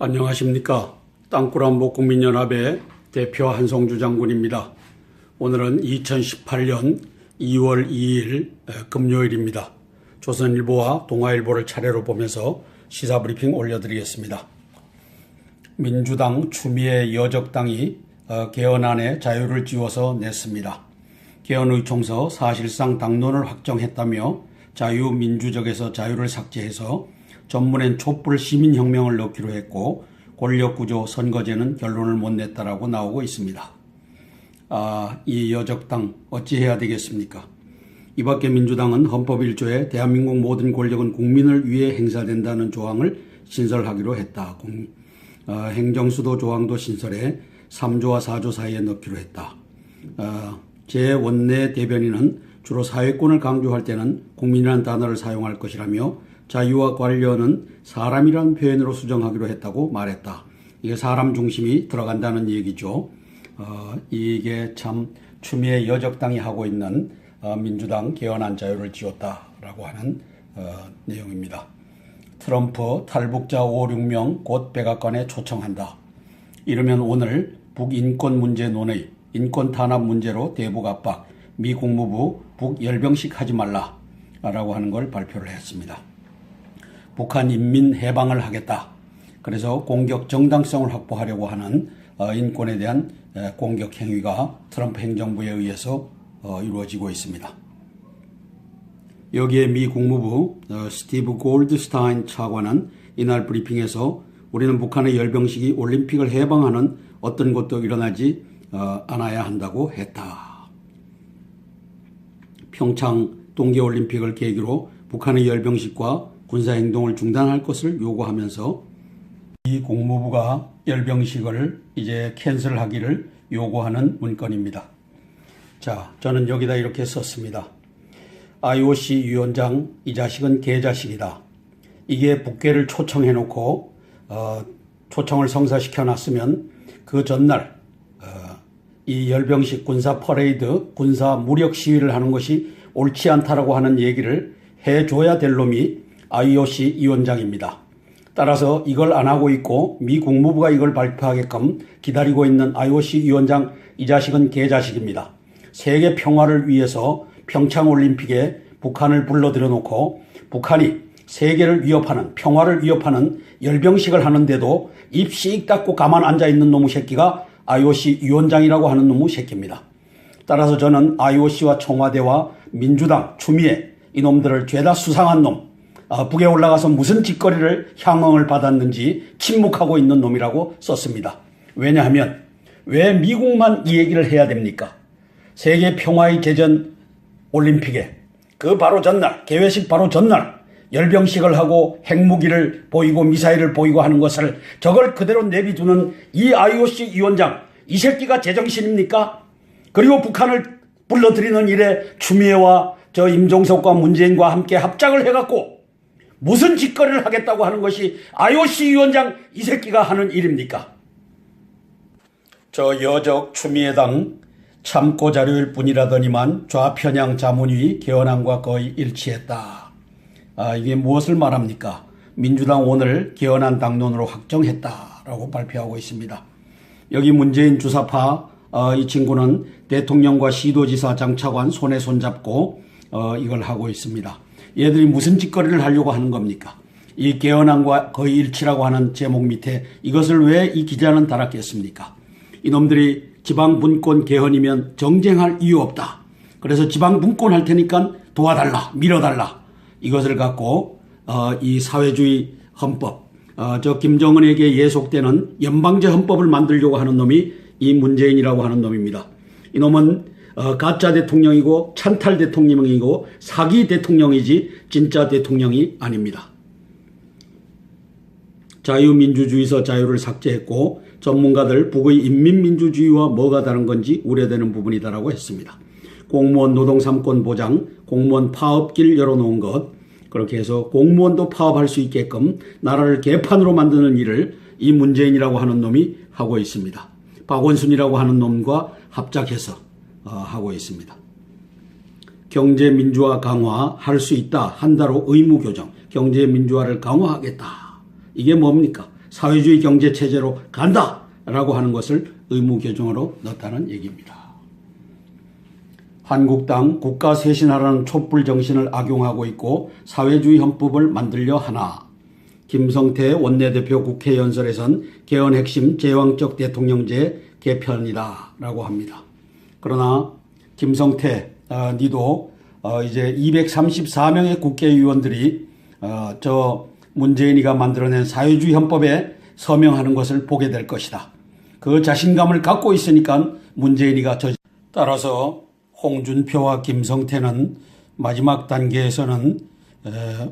안녕하십니까. 땅굴한복국민연합의 대표 한성주 장군입니다. 오늘은 2018년 2월 2일 금요일입니다. 조선일보와 동아일보를 차례로 보면서 시사브리핑 올려드리겠습니다. 민주당 추미애 여적당이 개헌안에 자유를 지워서 냈습니다. 개헌의총서 사실상 당론을 확정했다며 자유민주적에서 자유를 삭제해서 전문엔 촛불 시민혁명을 넣기로 했고 권력구조 선거제는 결론을 못 냈다라고 나오고 있습니다. 이 여적당 어찌해야 되겠습니까? 이밖에 민주당은 헌법 1조에 대한민국 모든 권력은 국민을 위해 행사된다는 조항을 신설하기로 했다. 행정수도 조항도 신설해 3조와 4조 사이에 넣기로 했다. 제 원내 대변인은 주로 사회권을 강조할 때는 국민이라는 단어를 사용할 것이라며 자유와 관련은 사람이라는 표현으로 수정하기로 했다고 말했다. 이게 사람 중심이 들어간다는 얘기죠. 이게 참 추미애 여적당이 하고 있는 민주당 개헌안 자유를 지웠다라고 하는 내용입니다. 트럼프 탈북자 5, 6명 곧 백악관에 초청한다. 이르면 오늘 북인권 문제 논의, 인권 탄압 문제로 대북 압박, 미 국무부 북열병식 하지 말라라고 하는 걸 발표를 했습니다. 북한 인민 해방을 하겠다. 그래서 공격 정당성을 확보하려고 하는 인권에 대한 공격 행위가 트럼프 행정부에 의해서 이루어지고 있습니다. 여기에 미 국무부 스티브 골드스타인 차관은 이날 브리핑에서 우리는 북한의 열병식이 올림픽을 해방하는 어떤 것도 일어나지 않아야 한다고 했다. 평창 동계올림픽을 계기로 북한의 열병식과 군사행동을 중단할 것을 요구하면서 이 국무부가 열병식을 이제 캔슬하기를 요구하는 문건입니다. 자, 저는 여기다 이렇게 썼습니다. IOC 위원장 이 자식은 개자식이다. 이게 북괴를 초청해놓고 초청을 성사시켜 놨으면 그 전날 이 열병식 군사 퍼레이드 군사 무력 시위를 하는 것이 옳지 않다라고 하는 얘기를 해줘야 될 놈이 IOC 위원장입니다. 따라서 이걸 안 하고 있고 미 국무부가 이걸 발표하게끔 기다리고 있는 IOC 위원장 이 자식은 개자식입니다. 세계 평화를 위해서 평창올림픽에 북한을 불러들여 놓고 북한이 세계를 위협하는 평화를 위협하는 열병식을 하는데도 입 씩 닫고 가만 앉아있는 놈의 새끼가 IOC 위원장이라고 하는 놈의 새끼입니다. 따라서 저는 IOC와 청와대와 민주당, 추미애 이놈들을 죄다 수상한 놈, 북에 올라가서 무슨 짓거리를 향응을 받았는지 침묵하고 있는 놈이라고 썼습니다. 왜냐하면 왜 미국만 이 얘기를 해야 됩니까? 세계 평화의 제전 올림픽에 그 바로 전날, 개회식 바로 전날 열병식을 하고 핵무기를 보이고 미사일을 보이고 하는 것을 저걸 그대로 내비두는 이 IOC 위원장, 이 새끼가 제정신입니까? 그리고 북한을 불러들이는 일에 추미애와 저 임종석과 문재인과 함께 합작을 해갖고 무슨 짓거리를 하겠다고 하는 것이 IOC 위원장 이 새끼가 하는 일입니까? 저 여적 추미애당 참고 자료일 뿐이라더니만 좌편향 자문위 개헌안과 거의 일치했다. 이게 무엇을 말합니까? 민주당 오늘 개헌안 당론으로 확정했다라고 발표하고 있습니다. 여기 문재인 주사파 이 친구는 대통령과 시도지사 장차관 손에 손잡고 이걸 하고 있습니다. 얘들이 무슨 짓거리를 하려고 하는 겁니까? 이 개헌안과 거의 일치라고 하는 제목 밑에 이것을 왜 이 기자는 달았겠습니까? 이놈들이 지방분권 개헌이면 정쟁할 이유 없다. 그래서 지방분권 할 테니까 도와달라, 밀어달라. 이것을 갖고 이 사회주의 헌법, 저 김정은에게 예속되는 연방제 헌법을 만들려고 하는 놈이 이 문재인이라고 하는 놈입니다. 이놈은 가짜 대통령이고 찬탈 대통령이고 사기 대통령이지 진짜 대통령이 아닙니다. 자유민주주의에서 자유를 삭제했고 전문가들 북의 인민민주주의와 뭐가 다른 건지 우려되는 부분이다라고 했습니다. 공무원 노동 3권 보장, 공무원 파업길 열어놓은 것, 그렇게 해서 공무원도 파업할 수 있게끔 나라를 개판으로 만드는 일을 이 문재인이라고 하는 놈이 하고 있습니다. 박원순이라고 하는 놈과 합작해서 하고 있습니다. 경제민주화 강화할 수 있다. 한다로 의무교정, 경제민주화를 강화하겠다. 이게 뭡니까? 사회주의 경제체제로 간다 라고 하는 것을 의무교정으로 넣었다는 얘기입니다. 한국당 국가 쇄신하라는 촛불 정신을 악용하고 있고 사회주의 헌법을 만들려 하나. 김성태 원내대표 국회 연설에선 개헌 핵심 제왕적 대통령제 개편이다 라고 합니다. 그러나 김성태 니도 이제 234명의 국회의원들이 저 문재인이가 만들어낸 사회주의 헌법에 서명하는 것을 보게 될 것이다. 그 자신감을 갖고 있으니까 문재인이가 따라서 홍준표와 김성태는 마지막 단계에서는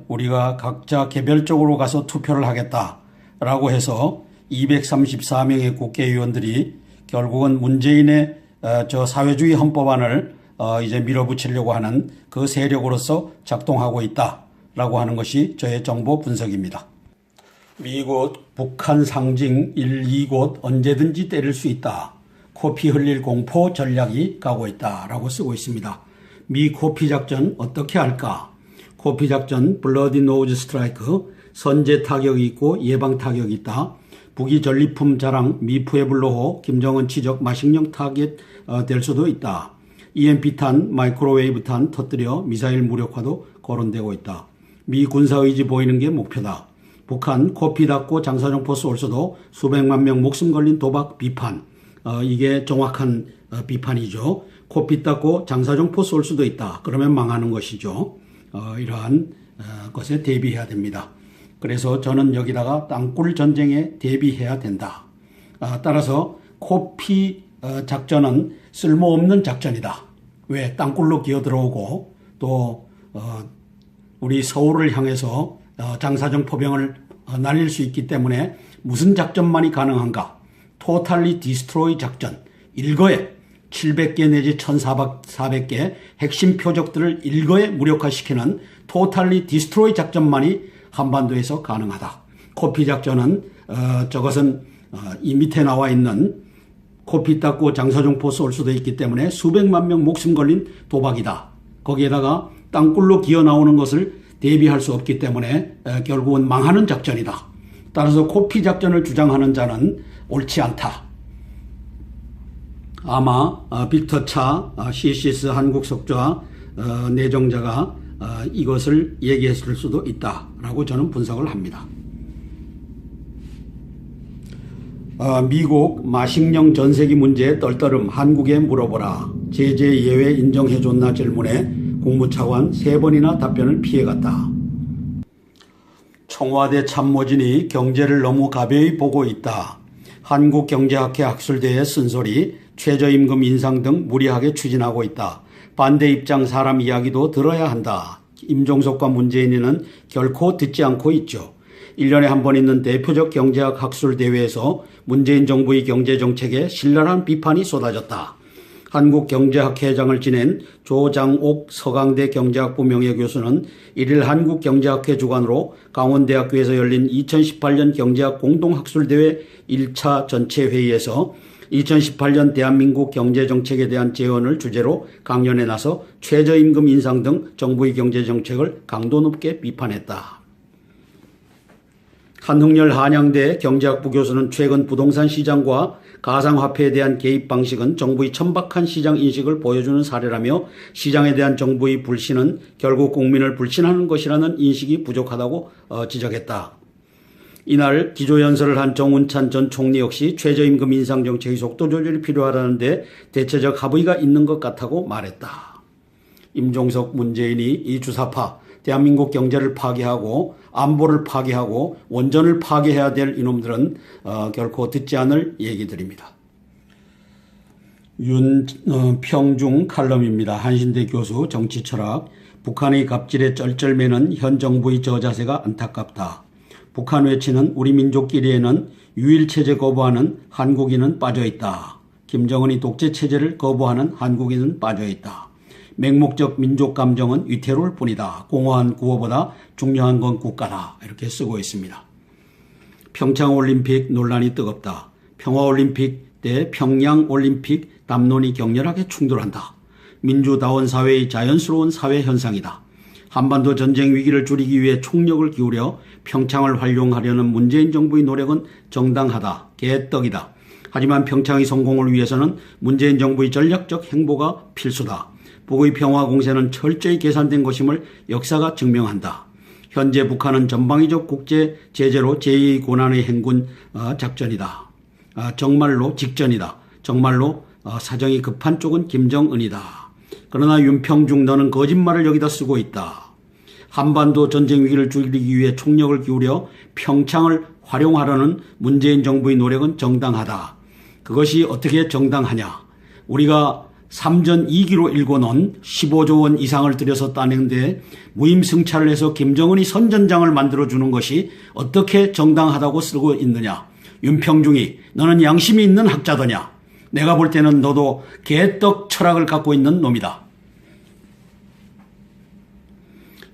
우리가 각자 개별적으로 가서 투표를 하겠다라고 해서 234명의 국회의원들이 결국은 문재인의 저 사회주의 헌법안을 이제 밀어붙이려고 하는 그 세력으로서 작동하고 있다라고 하는 것이 저의 정보 분석입니다. 미곳 북한 상징 1, 2곳 언제든지 때릴 수 있다. 코피 흘릴 공포 전략이 가고 있다라고 쓰고 있습니다. 미 코피 작전 어떻게 할까? 코피 작전 블러디 노즈 스트라이크 선제 타격이 있고 예방 타격이 있다. 북이 전리품 자랑 미푸의 불로호 김정은 치적 마식령 타겟 될 수도 있다. EMP탄 마이크로웨이브탄 터뜨려 미사일 무력화도 거론되고 있다. 미 군사의지 보이는 게 목표다. 북한 코피 닫고 장사정포 쏠 수도 수백만 명 목숨 걸린 도박 비판. 이게 정확한 비판이죠. 코피 닫고 장사정포 쏠 수도 있다. 그러면 망하는 것이죠. 이러한 것에 대비해야 됩니다. 그래서 저는 여기다가 땅굴 전쟁에 대비해야 된다. 따라서 코피 작전은 쓸모없는 작전이다. 왜? 땅굴로 기어들어오고 또 우리 서울을 향해서 장사정포병을 날릴 수 있기 때문에 무슨 작전만이 가능한가? 토탈리 디스트로이 작전 일거에 700개 내지 1400개 핵심 표적들을 일거에 무력화시키는 토탈리 디스트로이 작전만이 한반도에서 가능하다. 코피 작전은 저것은 이 밑에 나와 있는 코피 닦고 장사정포 쏠 수도 있기 때문에 수백만 명 목숨 걸린 도박이다. 거기에다가 땅굴로 기어 나오는 것을 대비할 수 없기 때문에 결국은 망하는 작전이다. 따라서 코피 작전을 주장하는 자는 옳지 않다. 아마 빅터 차 CCS 한국 석좌 내정자가 이것을 얘기했을 수도 있다라고 저는 분석을 합니다. 미국 마식령 전세기 문제에 떨떠름 한국에 물어보라. 제재 예외 인정해줬나 질문에 국무차관 3번이나 답변을 피해갔다. 청와대 참모진이 경제를 너무 가벼이 보고 있다. 한국경제학회 학술대회 쓴소리, 최저임금 인상 등 무리하게 추진하고 있다. 반대 입장 사람 이야기도 들어야 한다. 임종석과 문재인이는 결코 듣지 않고 있죠. 1년에 한 번 있는 대표적 경제학 학술대회에서 문재인 정부의 경제정책에 신랄한 비판이 쏟아졌다. 한국경제학회장을 지낸 조장옥 서강대 경제학부 명예교수는 1일 한국경제학회 주관으로 강원대학교에서 열린 2018년 경제학 공동학술대회 1차 전체회의에서 2018년 대한민국 경제정책에 대한 제언을 주제로 강연에 나서 최저임금 인상 등 정부의 경제정책을 강도 높게 비판했다. 한흥열 한양대 경제학부 교수는 최근 부동산 시장과 가상화폐에 대한 개입 방식은 정부의 천박한 시장 인식을 보여주는 사례라며 시장에 대한 정부의 불신은 결국 국민을 불신하는 것이라는 인식이 부족하다고 지적했다. 이날 기조연설을 한 정운찬 전 총리 역시 최저임금 인상 정책의 속도 조절이 필요하다는데 대체적 합의가 있는 것 같다고 말했다. 임종석 문재인이 이 주사파 대한민국 경제를 파괴하고 안보를 파괴하고 원전을 파괴해야 될 이놈들은 결코 듣지 않을 얘기들입니다. 윤평중 칼럼입니다. 한신대 교수 정치철학. 북한의 갑질에 쩔쩔매는 현 정부의 저자세가 안타깝다. 북한 외치는 우리 민족끼리에는 유일체제 거부하는 한국인은 빠져있다. 김정은이 독재체제를 거부하는 한국인은 빠져있다. 맹목적 민족 감정은 위태로울 뿐이다. 공허한 구호보다 중요한 건 국가다. 이렇게 쓰고 있습니다. 평창올림픽 논란이 뜨겁다. 평화올림픽 때 평양올림픽 담론이 격렬하게 충돌한다. 민주다원 사회의 자연스러운 사회 현상이다. 한반도 전쟁 위기를 줄이기 위해 총력을 기울여 평창을 활용하려는 문재인 정부의 노력은 정당하다, 개떡이다. 하지만 평창의 성공을 위해서는 문재인 정부의 전략적 행보가 필수다. 북의 평화 공세는 철저히 계산된 것임을 역사가 증명한다. 현재 북한은 전방위적 국제 제재로 제2의 고난의 행군 작전이다. 정말로 직전이다. 정말로 사정이 급한 쪽은 김정은이다. 그러나 윤평중 너는 거짓말을 여기다 쓰고 있다. 한반도 전쟁 위기를 줄이기 위해 총력을 기울여 평창을 활용하려는 문재인 정부의 노력은 정당하다. 그것이 어떻게 정당하냐. 우리가 3전 2기로 일궈놓은 15조 원 이상을 들여서 따낸 데 무임승차를 해서 김정은이 선전장을 만들어주는 것이 어떻게 정당하다고 쓰고 있느냐. 윤평중이 너는 양심이 있는 학자더냐. 내가 볼 때는 너도 개떡 철학을 갖고 있는 놈이다.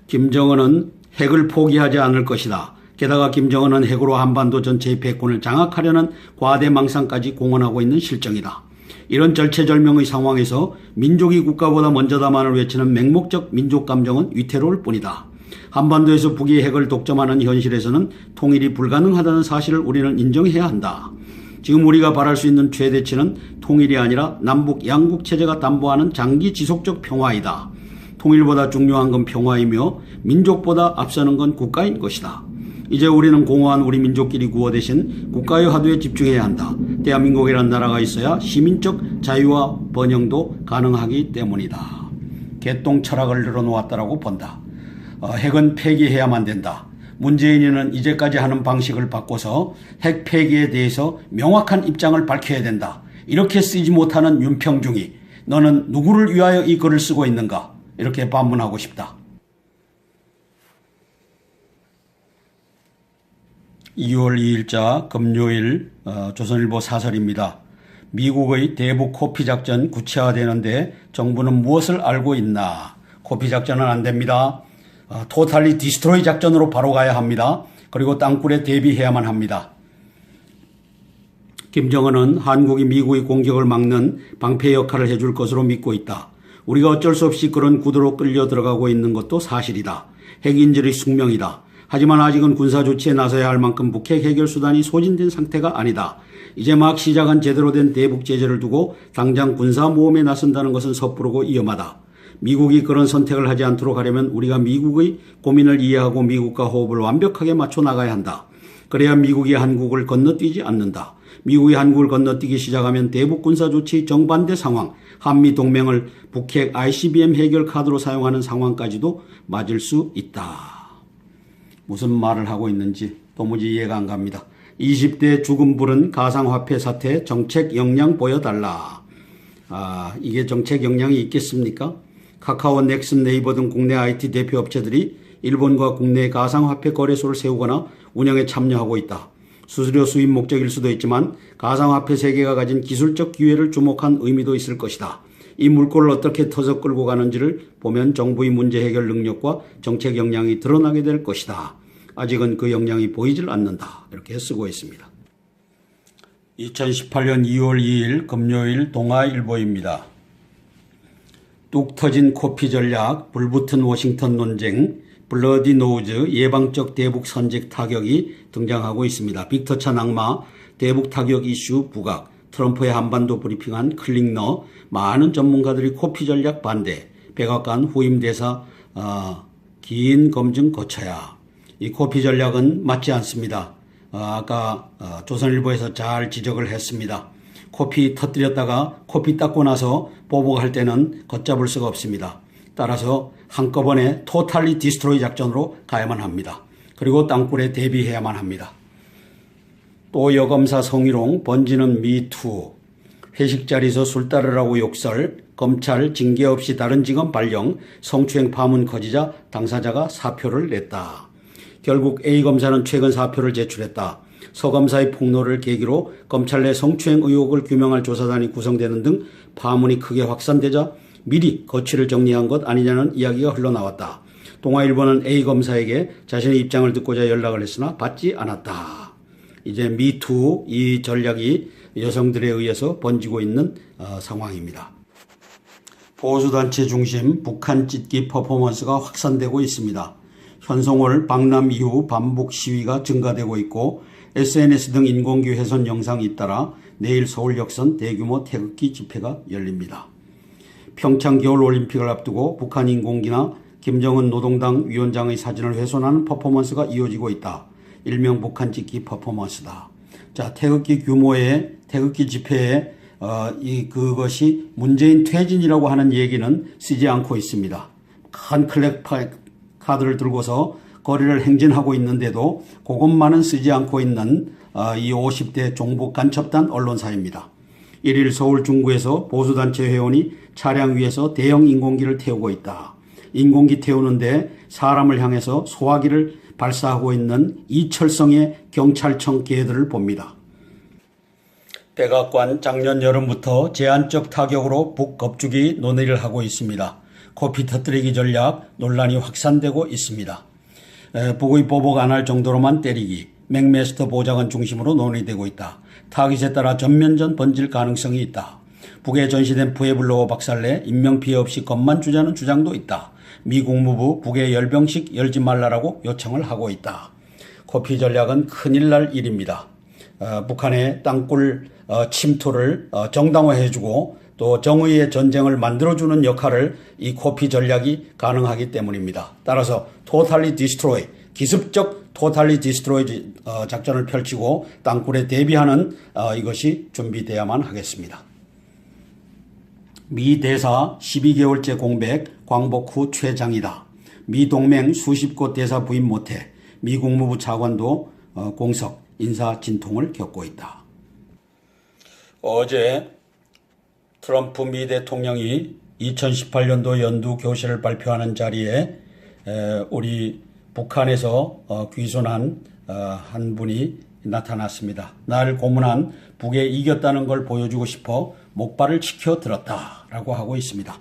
김정은은 핵을 포기하지 않을 것이다. 게다가 김정은은 핵으로 한반도 전체의 패권을 장악하려는 과대망상까지 공언하고 있는 실정이다. 이런 절체절명의 상황에서 민족이 국가보다 먼저다만을 외치는 맹목적 민족 감정은 위태로울 뿐이다. 한반도에서 북이 핵을 독점하는 현실에서는 통일이 불가능하다는 사실을 우리는 인정해야 한다. 지금 우리가 바랄 수 있는 최대치는 통일이 아니라 남북 양국 체제가 담보하는 장기 지속적 평화이다. 통일보다 중요한 건 평화이며 민족보다 앞서는 건 국가인 것이다. 이제 우리는 공허한 우리 민족끼리 구호되신 국가의 화두에 집중해야 한다. 대한민국이라는 나라가 있어야 시민적 자유와 번영도 가능하기 때문이다. 개똥 철학을 늘어놓았다라고 본다. 핵은 폐기해야만 된다. 문재인이는 이제까지 하는 방식을 바꿔서 핵 폐기에 대해서 명확한 입장을 밝혀야 된다. 이렇게 쓰지 못하는 윤평중이 너는 누구를 위하여 이 글을 쓰고 있는가? 이렇게 반문하고 싶다. 2월 2일자 금요일 조선일보 사설입니다. 미국의 대북 코피 작전 구체화되는데 정부는 무엇을 알고 있나? 코피 작전은 안 됩니다. 토탈리 디스트로이 작전으로 바로 가야 합니다. 그리고 땅굴에 대비해야만 합니다. 김정은은 한국이 미국의 공격을 막는 방패 역할을 해줄 것으로 믿고 있다. 우리가 어쩔 수 없이 그런 구도로 끌려 들어가고 있는 것도 사실이다. 핵인질의 숙명이다. 하지만 아직은 군사조치에 나서야 할 만큼 북핵 해결 수단이 소진된 상태가 아니다. 이제 막 시작한 제대로 된 대북 제재를 두고 당장 군사모험에 나선다는 것은 섣부르고 위험하다. 미국이 그런 선택을 하지 않도록 하려면 우리가 미국의 고민을 이해하고 미국과 호흡을 완벽하게 맞춰 나가야 한다. 그래야 미국이 한국을 건너뛰지 않는다. 미국이 한국을 건너뛰기 시작하면 대북 군사조치 정반대 상황, 한미동맹을 북핵 ICBM 해결 카드로 사용하는 상황까지도 맞을 수 있다. 무슨 말을 하고 있는지 도무지 이해가 안 갑니다. 20대 죽음 부른 가상화폐 사태 정책 역량 보여달라. 이게 정책 역량이 있겠습니까? 카카오, 넥슨, 네이버 등 국내 IT 대표 업체들이 일본과 국내 가상화폐 거래소를 세우거나 운영에 참여하고 있다. 수수료 수입 목적일 수도 있지만 가상화폐 세계가 가진 기술적 기회를 주목한 의미도 있을 것이다. 이 물꼬를 어떻게 터서 끌고 가는지를 보면 정부의 문제 해결 능력과 정책 역량이 드러나게 될 것이다. 아직은 그 역량이 보이질 않는다. 이렇게 쓰고 있습니다. 2018년 2월 2일 금요일 동아일보입니다. 뚝 터진 코피 전략, 불붙은 워싱턴 논쟁, 블러디 노우즈 예방적 대북 선제 타격이 등장하고 있습니다. 빅터차 낙마, 대북 타격 이슈 부각, 트럼프의 한반도 브리핑한 클링너, 많은 전문가들이 코피 전략 반대, 백악관 후임 대사 긴 검증 거쳐야. 이 코피 전략은 맞지 않습니다. 아까 조선일보에서 잘 지적을 했습니다. 코피 터뜨렸다가 코피 닦고 나서 보복할 때는 걷잡을 수가 없습니다. 따라서 한꺼번에 토탈리 디스트로이 작전으로 가야만 합니다. 그리고 땅굴에 대비해야만 합니다. 또 여검사 성희롱, 번지는 미투, 회식 자리에서 술 따르라고 욕설, 검찰 징계 없이 다른 직원 발령, 성추행 파문 커지자 당사자가 사표를 냈다. 결국 A검사는 최근 사표를 제출했다. 서검사의 폭로를 계기로 검찰 내 성추행 의혹을 규명할 조사단이 구성되는 등 파문이 크게 확산되자 미리 거취를 정리한 것 아니냐는 이야기가 흘러나왔다. 동아일보는 A검사에게 자신의 입장을 듣고자 연락을 했으나 받지 않았다. 이제 미투 이 전략이 여성들에 의해서 번지고 있는 상황입니다. 보수단체 중심 북한 찢기 퍼포먼스가 확산되고 있습니다. 현송월 방남 이후 반복 시위가 증가되고 있고 SNS 등 인공기 훼손 영상이 잇따라 내일 서울 역선 대규모 태극기 집회가 열립니다. 평창 겨울올림픽을 앞두고 북한 인공기나 김정은 노동당 위원장의 사진을 훼손하는 퍼포먼스가 이어지고 있다. 일명 북한 찢기 퍼포먼스다. 자, 태극기 규모의 태극기 집회에 그것이 문재인 퇴진이라고 하는 얘기는 쓰지 않고 있습니다. 큰 클렉 카드를 들고서 거리를 행진하고 있는데도 그것만은 쓰지 않고 있는 이 50대 종북 간첩단 언론사입니다. 1일 서울 중구에서 보수단체 회원이 차량 위에서 대형 인공기를 태우고 있다. 인공기 태우는데 사람을 향해서 소화기를 발사하고 있는 이철성의 경찰청 개들을 봅니다. 백악관 작년 여름부터 제한적 타격으로 북겁축이 논의를 하고 있습니다. 코피 터뜨리기 전략 논란이 확산되고 있습니다. 북의 보복 안 할 정도로만 때리기, 맥메스터 보좌관 중심으로 논의되고 있다. 타깃에 따라 전면전 번질 가능성이 있다. 북에 전시된 푸에블로우 박살내 인명피해 없이 겁만 주자는 주장도 있다. 미 국무부 북에 열병식 열지 말라라고 요청을 하고 있다. 코피 전략은 큰일 날 일입니다. 북한의 땅굴 침투를 정당화해주고 또 정의의 전쟁을 만들어주는 역할을 이 코피 전략이 가능하기 때문입니다. 따라서 토탈리 디스트로이, 기습적 토탈리 디스트로이 작전을 펼치고 땅굴에 대비하는 이것이 준비돼야만 하겠습니다. 미 대사 12개월째 공백, 광복 후 최장이다. 미 동맹 수십 곳 대사 부임 못해 미 국무부 차관도 공석, 인사 진통을 겪고 있다. 어제 트럼프 미 대통령이 2018년도 연두 교실을 발표하는 자리에 우리 북한에서 귀순한 한 분이 나타났습니다. 날 고문한 북에 이겼다는 걸 보여주고 싶어 목발을 치켜들었다라고 하고 있습니다.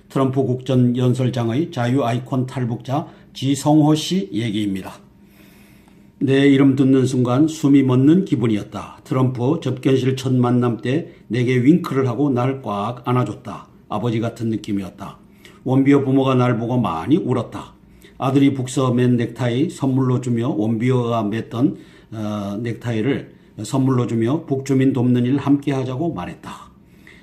트럼프 국전연설장의 자유 아이콘 탈북자 지성호 씨 얘기입니다. 내 이름 듣는 순간 숨이 멎는 기분이었다. 트럼프 접견실 첫 만남 때 내게 윙크를 하고 날 꽉 안아줬다. 아버지 같은 느낌이었다. 원비어 부모가 날 보고 많이 울었다. 아들이 북서 맨 넥타이 선물로 주며 원비어가 맸던 넥타이를 선물로 주며 북주민 돕는 일 함께 하자고 말했다.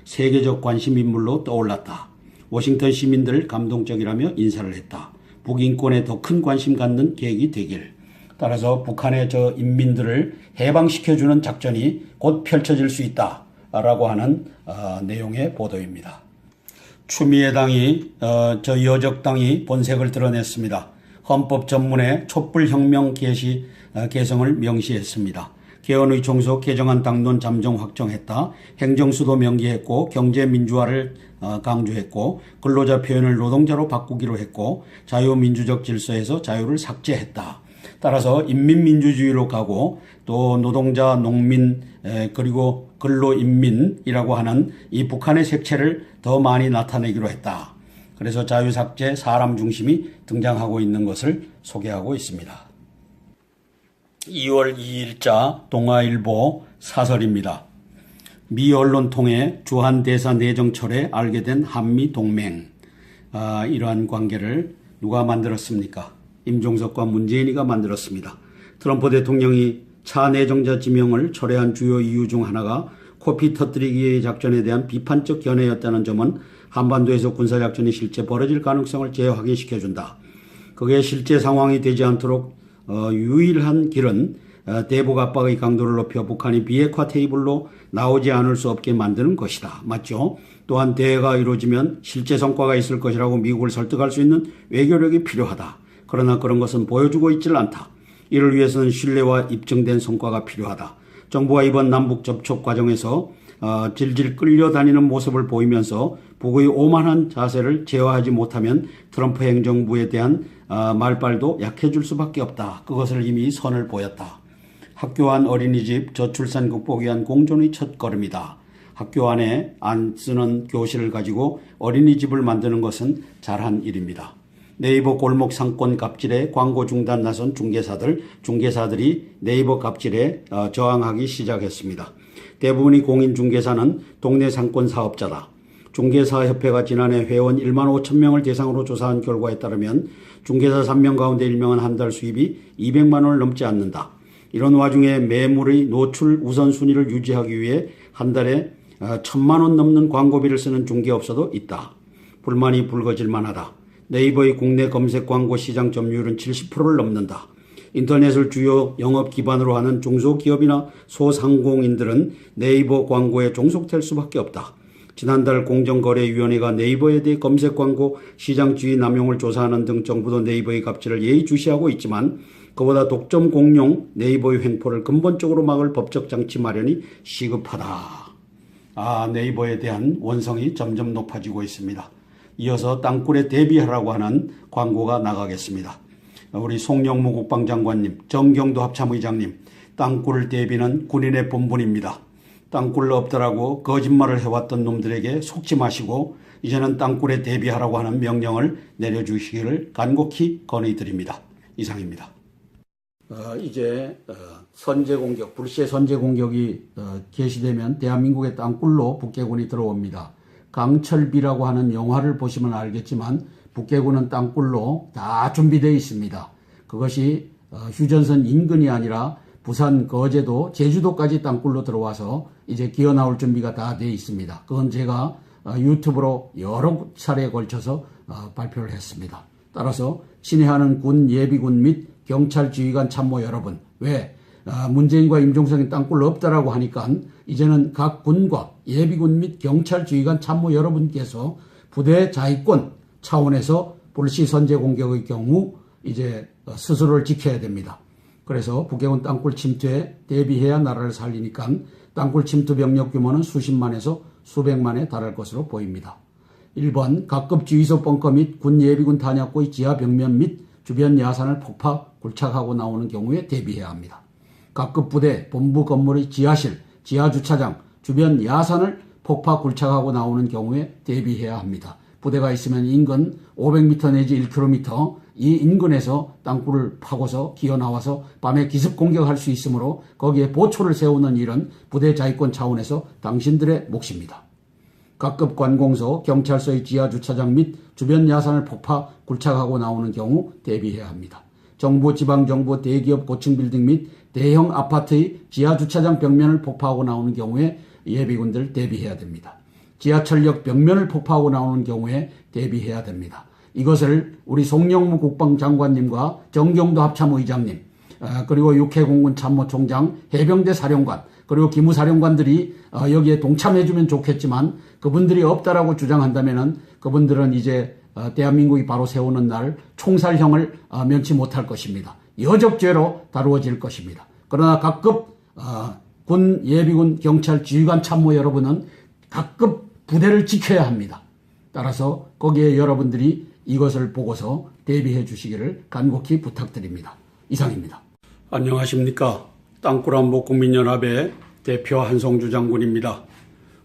세계적 관심 인물로 떠올랐다. 워싱턴 시민들 감동적이라며 인사를 했다. 북인권에 더 큰 관심 갖는 계기 되길. 따라서 북한의 저 인민들을 해방시켜주는 작전이 곧 펼쳐질 수 있다라고 하는 내용의 보도입니다. 추미애 당이 저 여적당이 본색을 드러냈습니다. 헌법 전문에 촛불혁명 개성을 명시했습니다. 개헌의 종속 개정안 당론 잠정 확정했다. 행정수도 명기했고 경제민주화를 강조했고 근로자 표현을 노동자로 바꾸기로 했고 자유민주적 질서에서 자유를 삭제했다. 따라서 인민민주주의로 가고 또 노동자, 농민 그리고 근로인민이라고 하는 이 북한의 색채를 더 많이 나타내기로 했다. 그래서 자유삭제, 사람 중심이 등장하고 있는 것을 소개하고 있습니다. 2월 2일자 동아일보 사설입니다. 미 언론 통해 주한 대사 내정철에 알게 된 한미동맹. 이러한 관계를 누가 만들었습니까? 임종석과 문재인이가 만들었습니다. 트럼프 대통령이 차 내정자 지명을 철회한 주요 이유 중 하나가 코피 터뜨리기의 작전에 대한 비판적 견해였다는 점은 한반도에서 군사작전이 실제 벌어질 가능성을 재확인시켜준다. 그게 실제 상황이 되지 않도록 유일한 길은 대북 압박의 강도를 높여 북한이 비핵화 테이블로 나오지 않을 수 없게 만드는 것이다. 맞죠? 또한 대회가 이루어지면 실제 성과가 있을 것이라고 미국을 설득할 수 있는 외교력이 필요하다. 그러나 그런 것은 보여주고 있질 않다. 이를 위해서는 신뢰와 입증된 성과가 필요하다. 정부가 이번 남북 접촉 과정에서 질질 끌려다니는 모습을 보이면서 북의 오만한 자세를 제어하지 못하면 트럼프 행정부에 대한 말발도 약해질 수밖에 없다. 그것을 이미 선을 보였다. 학교 안 어린이집 저출산 극복 위한 공존의 첫걸음이다. 학교 안에 안 쓰는 교실을 가지고 어린이집을 만드는 것은 잘한 일입니다. 네이버 골목 상권 갑질에 광고 중단 나선 중개사들이 네이버 갑질에 저항하기 시작했습니다. 대부분이 공인중개사는 동네 상권 사업자다. 중개사협회가 지난해 회원 1만 5천 명을 대상으로 조사한 결과에 따르면 중개사 3명 가운데 1명은 한 달 수입이 200만 원을 넘지 않는다. 이런 와중에 매물의 노출 우선순위를 유지하기 위해 한 달에 1,000만 원 넘는 광고비를 쓰는 중개업소도 있다. 불만이 불거질 만하다. 네이버의 국내 검색 광고 시장 점유율은 70%를 넘는다. 인터넷을 주요 영업 기반으로 하는 중소기업이나 소상공인들은 네이버 광고에 종속될 수밖에 없다. 지난달 공정거래위원회가 네이버에 대해 검색 광고 시장 지위 남용을 조사하는 등 정부도 네이버의 가치를 예의주시하고 있지만 그보다 독점 공룡 네이버의 횡포를 근본적으로 막을 법적 장치 마련이 시급하다. 네이버에 대한 원성이 점점 높아지고 있습니다. 이어서 땅굴에 대비하라고 하는 광고가 나가겠습니다. 우리 송영무 국방장관님, 정경도 합참의장님, 땅굴 대비는 군인의 본분입니다. 땅굴 없더라고 거짓말을 해왔던 놈들에게 속지 마시고 이제는 땅굴에 대비하라고 하는 명령을 내려주시기를 간곡히 건의드립니다. 이상입니다. 이제 선제 공격, 불시에 선제 공격이 개시되면 대한민국의 땅굴로 북괴군이 들어옵니다. 강철비라고 하는 영화를 보시면 알겠지만 북괴군은 땅굴로 다 준비되어 있습니다. 그것이 휴전선 인근이 아니라 부산, 거제도, 제주도까지 땅굴로 들어와서 이제 기어 나올 준비가 다 되어 있습니다. 그건 제가 유튜브로 여러 차례에 걸쳐서 발표를 했습니다. 따라서 친애하는 군 예비군 및 경찰 지휘관 참모 여러분, 왜 문재인과 임종석이 땅굴로 없다라고 하니까 이제는 각 군과 예비군 및 경찰 지휘관 참모 여러분께서 부대 자위권 차원에서 불시 선제 공격의 경우 이제 스스로를 지켜야 됩니다. 그래서 북괴군 땅굴 침투에 대비해야 나라를 살리니까 땅굴 침투 병력 규모는 수십만에서 수백만에 달할 것으로 보입니다. 1번 각급 지휘소 벙커 및 군 예비군 탄약고의 지하 벽면 및 주변 야산을 폭파 굴착하고 나오는 경우에 대비해야 합니다. 각급 부대 본부 건물의 지하실, 지하주차장, 주변 야산을 폭파 굴착하고 나오는 경우에 대비해야 합니다. 부대가 있으면 인근 500m 내지 1km 이 인근에서 땅굴을 파고서 기어 나와서 밤에 기습 공격할 수 있으므로 거기에 보초를 세우는 일은 부대 자위권 차원에서 당신들의 몫입니다. 각급 관공서, 경찰서의 지하주차장 및 주변 야산을 폭파 굴착하고 나오는 경우 대비해야 합니다. 정부, 지방정부, 대기업 고층 빌딩 및 대형 아파트의 지하주차장 벽면을 폭파하고 나오는 경우에 예비군들 대비해야 됩니다. 지하철역 벽면을 폭파하고 나오는 경우에 대비해야 됩니다. 이것을 우리 송영무 국방장관님과 정경도 합참의장님, 그리고 육해공군 참모총장, 해병대 사령관, 그리고 기무사령관들이 여기에 동참해주면 좋겠지만 그분들이 없다라고 주장한다면은 그분들은 이제 대한민국이 바로 세우는 날 총살형을 면치 못할 것입니다. 여적죄로 다루어질 것입니다. 그러나 각급 군, 예비군, 경찰, 지휘관 참모 여러분은 각급 부대를 지켜야 합니다. 따라서 거기에 여러분들이 이것을 보고서 대비해 주시기를 간곡히 부탁드립니다. 이상입니다. 안녕하십니까. 땅굴안보국민연합의 대표 한성주 장군입니다.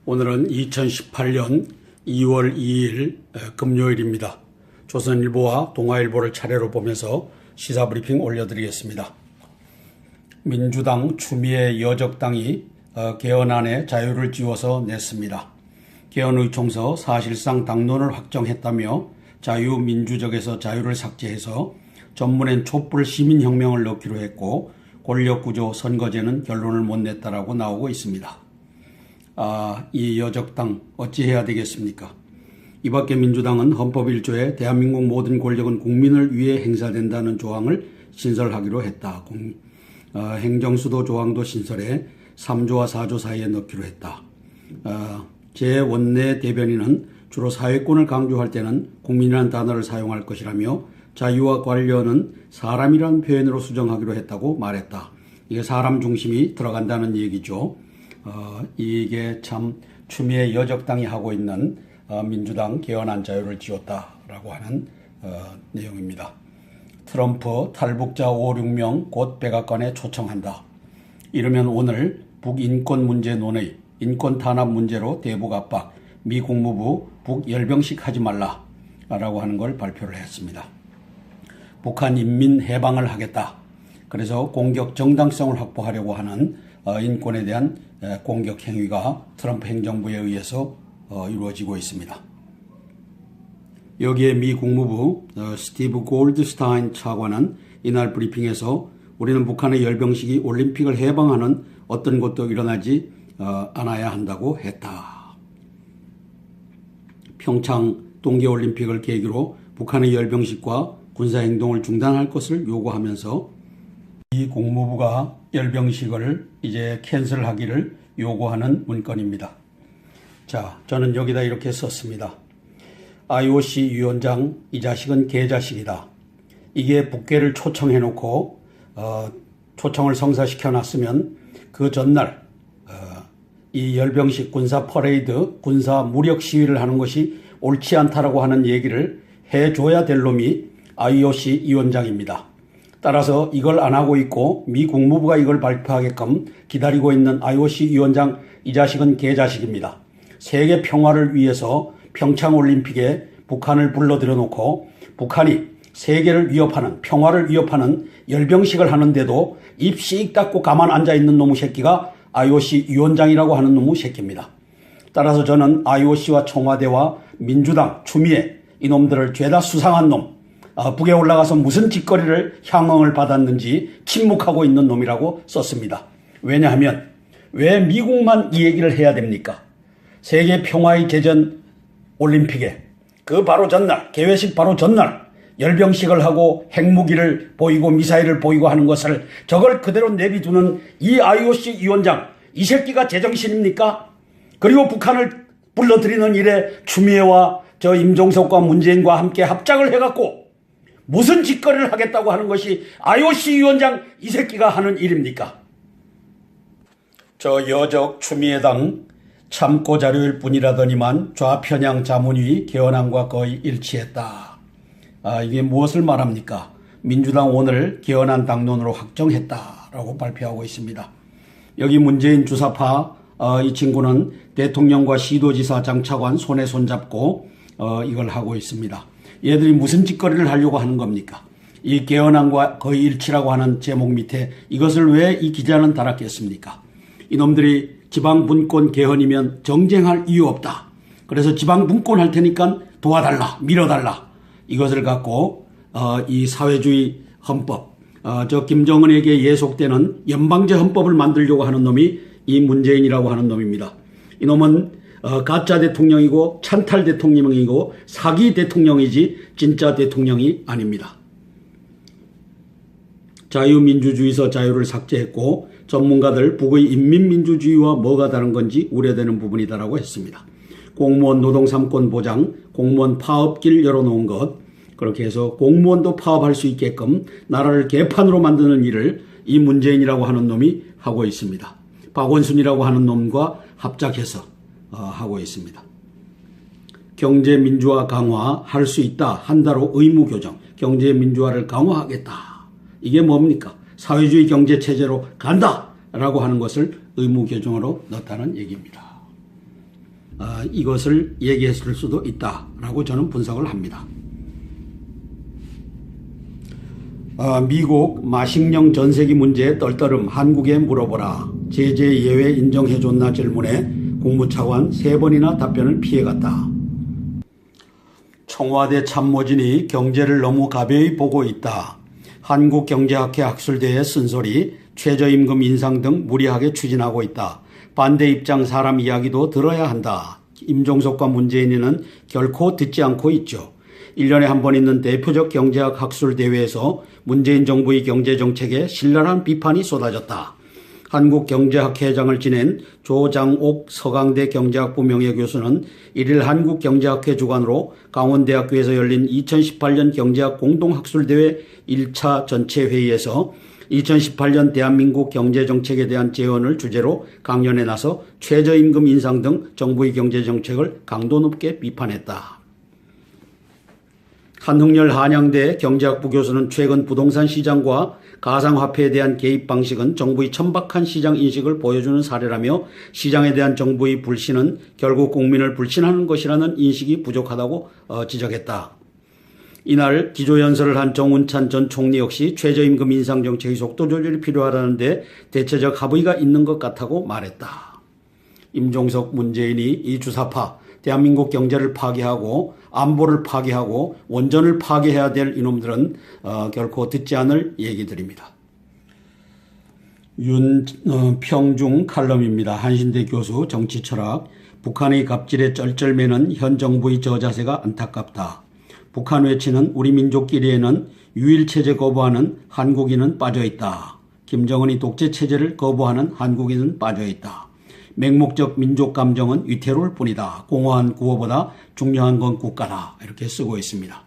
오늘은 2018년 2월 2일 금요일입니다. 조선일보와 동아일보를 차례로 보면서 시사브리핑 올려드리겠습니다. 민주당 추미애 여적당이 개헌안에 자유를 지워서 냈습니다. 개헌의총서 사실상 당론을 확정했다며 자유민주적에서 자유를 삭제해서 전문엔 촛불 시민혁명을 넣기로 했고 권력구조 선거제는 결론을 못 냈다라고 나오고 있습니다. 이 여적당 어찌해야 되겠습니까? 이밖에 민주당은 헌법 1조에 대한민국 모든 권력은 국민을 위해 행사된다는 조항을 신설하기로 했다. 행정수도 조항도 신설해 3조와 4조 사이에 넣기로 했다. 제 원내 대변인은 주로 사회권을 강조할 때는 국민이라는 단어를 사용할 것이라며 자유와 관련은 사람이라는 표현으로 수정하기로 했다고 말했다. 이게 사람 중심이 들어간다는 얘기죠. 이게 참 추미애 여적당이 하고 있는 민주당 개헌안 자유를 지웠다라고 하는 내용입니다. 트럼프 탈북자 5, 6명 곧 백악관에 초청한다. 이르면 오늘 북인권 문제 논의, 인권 탄압 문제로 대북 압박, 미 국무부 북열병식 하지 말라라고 하는 걸 발표를 했습니다. 북한 인민 해방을 하겠다. 그래서 공격 정당성을 확보하려고 하는 인권에 대한 공격 행위가 트럼프 행정부에 의해서 이루어지고 있습니다. 여기에 미 국무부 스티브 골드스타인 차관은 이날 브리핑에서 우리는 북한의 열병식이 올림픽을 해방하는 어떤 것도 일어나지 않아야 한다고 했다. 평창 동계올림픽을 계기로 북한의 열병식과 군사행동을 중단할 것을 요구하면서 이 국무부가 열병식을 이제 캔슬하기를 요구하는 문건입니다. 자, 저는 여기다 이렇게 썼습니다. IOC 위원장, 이 자식은 개자식이다. 이게 북괴를 초청해놓고 초청을 성사시켜놨으면 그 전날 이 열병식 군사 퍼레이드, 군사 무력 시위를 하는 것이 옳지 않다라고 하는 얘기를 해줘야 될 놈이 IOC 위원장입니다. 따라서 이걸 안 하고 있고 미 국무부가 이걸 발표하게끔 기다리고 있는 IOC 위원장, 이 자식은 개자식입니다. 세계 평화를 위해서 평창올림픽에 북한을 불러들여 놓고 북한이 세계를 위협하는, 평화를 위협하는 열병식을 하는데도 입 씩 닫고 가만 앉아있는 놈의 새끼가 IOC 위원장이라고 하는 놈의 새끼입니다. 따라서 저는 IOC와 청와대와 민주당, 추미애 이놈들을 죄다 수상한 놈, 북에 올라가서 무슨 짓거리를 향응을 받았는지 침묵하고 있는 놈이라고 썼습니다. 왜냐하면 왜 미국만 이 얘기를 해야 됩니까? 세계 평화의 제전 올림픽에 그 바로 전날, 개회식 바로 전날 열병식을 하고 핵무기를 보이고 미사일을 보이고 하는 것을 저걸 그대로 내비두는 이 IOC 위원장, 이 새끼가 제정신입니까? 그리고 북한을 불러들이는 일에 추미애와 저 임종석과 문재인과 함께 합작을 해갖고 무슨 짓거리를 하겠다고 하는 것이 IOC 위원장 이 새끼가 하는 일입니까? 저 여적 추미애당 참고 자료일 뿐이라더니만 좌편향 자문위 개헌안과 거의 일치했다. 이게 무엇을 말합니까? 민주당 오늘 개헌안 당론으로 확정했다라고 발표하고 있습니다. 여기 문재인 주사파 이 친구는 대통령과 시도지사 장차관 손에 손잡고 이걸 하고 있습니다. 얘들이 무슨 짓거리를 하려고 하는 겁니까? 이 개헌안과 거의 일치라고 하는 제목 밑에 이것을 왜 이 기자는 달았겠습니까? 이놈들이 지방분권 개헌이면 정쟁할 이유 없다. 그래서 지방분권 할 테니까 도와달라, 밀어달라. 이것을 갖고 이 사회주의 헌법, 저 김정은에게 예속되는 연방제 헌법을 만들려고 하는 놈이 이 문재인이라고 하는 놈입니다. 이놈은 가짜 대통령이고 찬탈 대통령이고 사기 대통령이지 진짜 대통령이 아닙니다. 자유민주주의서 자유를 삭제했고 전문가들 북의 인민민주주의와 뭐가 다른 건지 우려되는 부분이다라고 했습니다. 공무원 노동 3권 보장, 공무원 파업길 열어놓은 것, 그렇게 해서 공무원도 파업할 수 있게끔 나라를 개판으로 만드는 일을 이 문재인이라고 하는 놈이 하고 있습니다. 박원순이라고 하는 놈과 합작해서 하고 있습니다. 경제민주화 강화할 수 있다. 한다로 의무교정, 경제민주화를 강화하겠다. 이게 뭡니까? 사회주의 경제체제로 간다라고 하는 것을 의무교정으로 넣었다는 얘기입니다. 이것을 얘기했을 수도 있다라고 저는 분석을 합니다. 미국 마식령 전세기 문제에 떨떠름 한국에 물어보라. 제재 예외 인정해줬나 질문에 국무차관 3번이나 답변을 피해갔다. 청와대 참모진이 경제를 너무 가벼이 보고 있다. 한국경제학회 학술대회 쓴소리, 최저임금 인상 등 무리하게 추진하고 있다. 반대 입장 사람 이야기도 들어야 한다. 임종석과 문재인이는 결코 듣지 않고 있죠. 1년에 한 번 있는 대표적 경제학 학술대회에서 문재인 정부의 경제정책에 신랄한 비판이 쏟아졌다. 한국경제학회장을 지낸 조장옥 서강대 경제학부 명예교수는 1일 한국경제학회 주관으로 강원대학교에서 열린 2018년 경제학 공동학술대회 1차 전체회의에서 2018년 대한민국 경제정책에 대한 제언을 주제로 강연에 나서 최저임금 인상 등 정부의 경제정책을 강도 높게 비판했다. 한흥렬 한양대 경제학부 교수는 최근 부동산 시장과 가상화폐에 대한 개입 방식은 정부의 천박한 시장 인식을 보여주는 사례라며 시장에 대한 정부의 불신은 결국 국민을 불신하는 것이라는 인식이 부족하다고 지적했다. 이날 기조연설을 한 정운찬 전 총리 역시 최저임금 인상 정책의 속도 조절이 필요하다는데 대체적 합의가 있는 것 같다고 말했다. 임종석, 문재인이 이 주사파, 대한민국 경제를 파괴하고 안보를 파괴하고 원전을 파괴해야 될 이놈들은 결코 듣지 않을 얘기들입니다. 윤평중 칼럼입니다. 한신대 교수 정치철학. 북한의 갑질에 쩔쩔매는 현 정부의 저자세가 안타깝다. 북한 외치는 우리 민족끼리에는 유일체제 거부하는 한국인은 빠져있다. 김정은이 독재체제를 거부하는 한국인은 빠져있다. 맹목적 민족감정은 위태로울 뿐이다. 공허한 구호보다 중요한 건 국가다. 이렇게 쓰고 있습니다.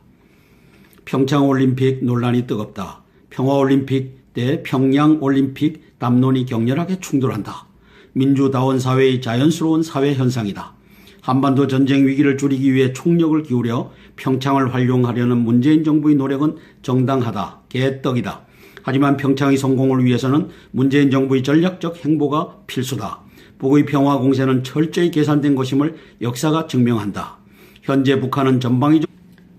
평창올림픽 논란이 뜨겁다. 평화올림픽 때 평양올림픽 담론이 격렬하게 충돌한다. 민주다운 사회의 자연스러운 사회 현상이다. 한반도 전쟁 위기를 줄이기 위해 총력을 기울여 평창을 활용하려는 문재인 정부의 노력은 정당하다. 개떡이다. 하지만 평창의 성공을 위해서는 문재인 정부의 전략적 행보가 필수다. 북의 평화 공세는 철저히 계산된 것임을 역사가 증명한다. 현재 북한은 전방위적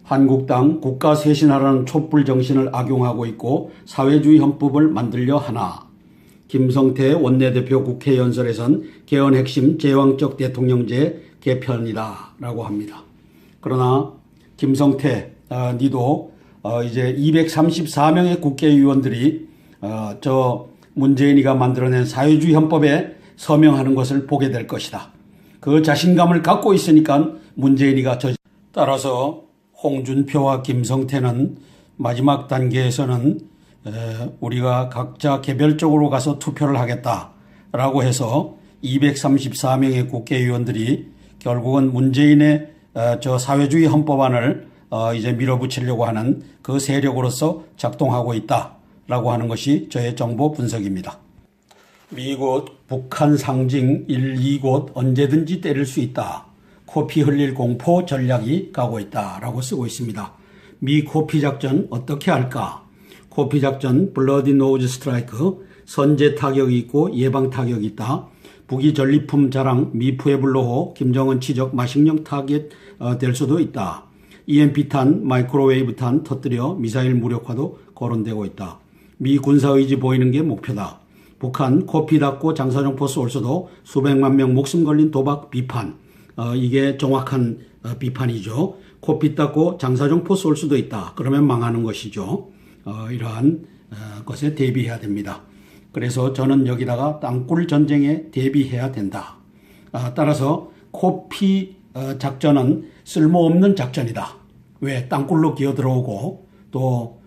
한국당 국가 쇄신하라는 촛불 정신을 악용하고 있고 사회주의 헌법을 만들려 하나. 김성태 원내대표 국회 연설에선 개헌 핵심 제왕적 대통령제 개편이다 라고 합니다. 그러나 김성태 니도 이제 234명의 국회의원들이 저 문재인이가 만들어낸 사회주의 헌법에 서명하는 것을 보게 될 것이다. 그 자신감을 갖고 있으니까 문재인이가 따라서 홍준표와 김성태는 마지막 단계에서는 우리가 각자 개별적으로 가서 투표를 하겠다라고 해서 234명의 국회의원들이 결국은 문재인의 저 사회주의 헌법안을 이제 밀어붙이려고 하는 그 세력으로서 작동하고 있다라고 하는 것이 저의 정보 분석입니다. 미곳 북한 상징 1, 2곳 언제든지 때릴 수 있다. 코피 흘릴 공포 전략이 가고 있다라고 쓰고 있습니다. 미 코피 작전 어떻게 할까? 코피 작전 블러디 노우즈 스트라이크 선제 타격이 있고 예방 타격이 있다. 북이 전리품 자랑 미푸에 불로호 김정은 치적 마식령 타겟 될 수도 있다. EMP탄 마이크로웨이브탄 터뜨려 미사일 무력화도 거론되고 있다. 미 군사의지 보이는 게 목표다. 북한 코피 닫고 장사정포 쏠 수도 수백만 명 목숨 걸린 도박 비판. 이게 정확한 비판이죠. 코피 닫고 장사정포 쏠 수도 있다. 그러면 망하는 것이죠. 이러한 것에 대비해야 됩니다. 그래서 저는 여기다가 땅굴 전쟁에 대비해야 된다. 따라서 코피 작전은 쓸모없는 작전이다. 왜? 땅굴로 기어들어오고 또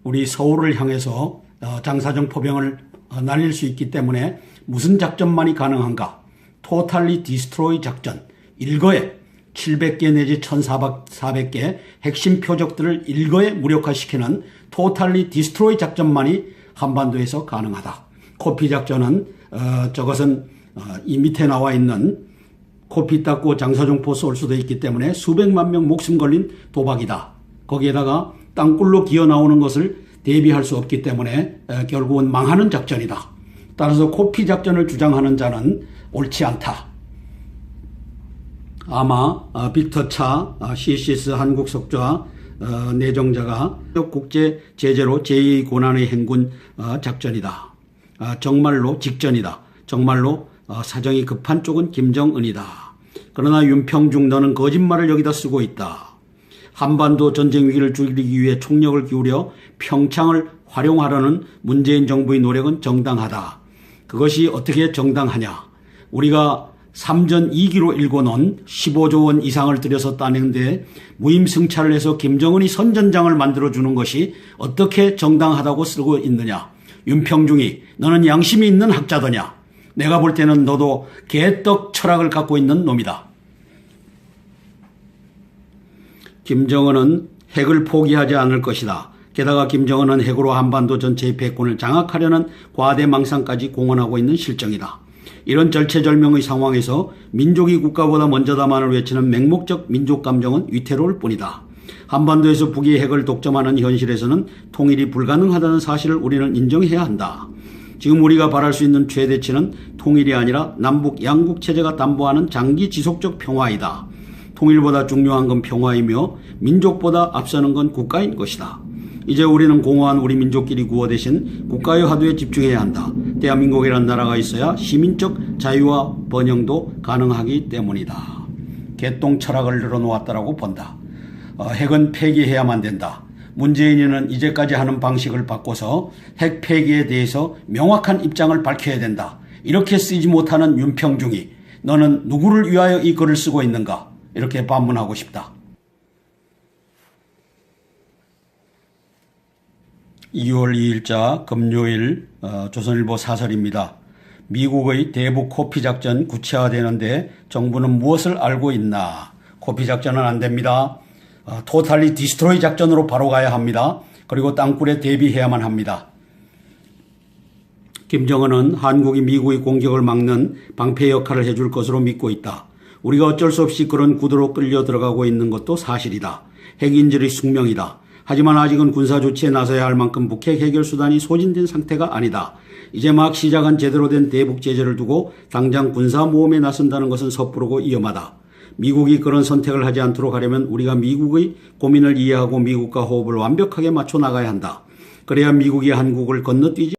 우리 서울을 향해서 장사정포병을 날릴 수 있기 때문에 무슨 작전만이 가능한가? 토탈리 디스트로이 작전. 일거에 700개 내지 1400개 핵심 표적들을 일거에 무력화시키는 토탈리 디스트로이 작전만이 한반도에서 가능하다. 코피 작전은 저것은 이 밑에 나와 있는 코피 닦고 장사정포 쏠 수도 있기 때문에 수백만 명 목숨 걸린 도박이다. 거기에다가 땅굴로 기어 나오는 것을 대비할 수 없기 때문에 결국은 망하는 작전이다. 따라서 코피 작전을 주장하는 자는 옳지 않다. 아마 빅터 차 CCS 한국 석좌 내정자가 국제 제재로 제2의 고난의 행군 작전이다. 정말로 직전이다. 정말로 사정이 급한 쪽은 김정은이다. 그러나 윤평중 너는 거짓말을 여기다 쓰고 있다. 한반도 전쟁 위기를 줄이기 위해 총력을 기울여 평창을 활용하려는 문재인 정부의 노력은 정당하다. 그것이 어떻게 정당하냐. 우리가 3전 2기로 일궈놓은 15조 원 이상을 들여서 따낸데 무임승차를 해서 김정은이 선전장을 만들어주는 것이 어떻게 정당하다고 쓰고 있느냐. 윤평중이 너는 양심이 있는 학자더냐. 내가 볼 때는 너도 개떡 철학을 갖고 있는 놈이다. 김정은은 핵을 포기하지 않을 것이다. 게다가 김정은은 핵으로 한반도 전체의 패권을 장악하려는 과대망상까지 공언하고 있는 실정이다. 이런 절체절명의 상황에서 민족이 국가보다 먼저다만을 외치는 맹목적 민족감정은 위태로울 뿐이다. 한반도에서 북이 핵을 독점하는 현실에서는 통일이 불가능하다는 사실을 우리는 인정해야 한다. 지금 우리가 바랄 수 있는 최대치는 통일이 아니라 남북 양국 체제가 담보하는 장기 지속적 평화이다. 통일보다 중요한 건 평화이며 민족보다 앞서는 건 국가인 것이다. 이제 우리는 공허한 우리 민족끼리 구호 대신 국가의 화두에 집중해야 한다. 대한민국이라는 나라가 있어야 시민적 자유와 번영도 가능하기 때문이다. 개똥 철학을 늘어놓았다라고 본다. 핵은 폐기해야만 된다. 문재인이는 이제까지 하는 방식을 바꿔서 핵 폐기에 대해서 명확한 입장을 밝혀야 된다. 이렇게 쓰지 못하는 윤평중이 너는 누구를 위하여 이 글을 쓰고 있는가? 이렇게 반문하고 싶다. 2월 2일자 금요일 조선일보 사설입니다. 미국의 대북 코피 작전 구체화되는데 정부는 무엇을 알고 있나? 코피 작전은 안 됩니다. 토탈리 디스트로이 작전으로 바로 가야 합니다. 그리고 땅굴에 대비해야만 합니다. 김정은은 한국이 미국의 공격을 막는 방패 역할을 해줄 것으로 믿고 있다. 우리가 어쩔 수 없이 그런 구도로 끌려 들어가고 있는 것도 사실이다. 핵인질의 숙명이다. 하지만 아직은 군사조치에 나서야 할 만큼 북핵 해결 수단이 소진된 상태가 아니다. 이제 막 시작한 제대로 된 대북 제재를 두고 당장 군사 모험에 나선다는 것은 섣부르고 위험하다. 미국이 그런 선택을 하지 않도록 하려면 우리가 미국의 고민을 이해하고 미국과 호흡을 완벽하게 맞춰 나가야 한다. 그래야 미국이 한국을 건너뛰지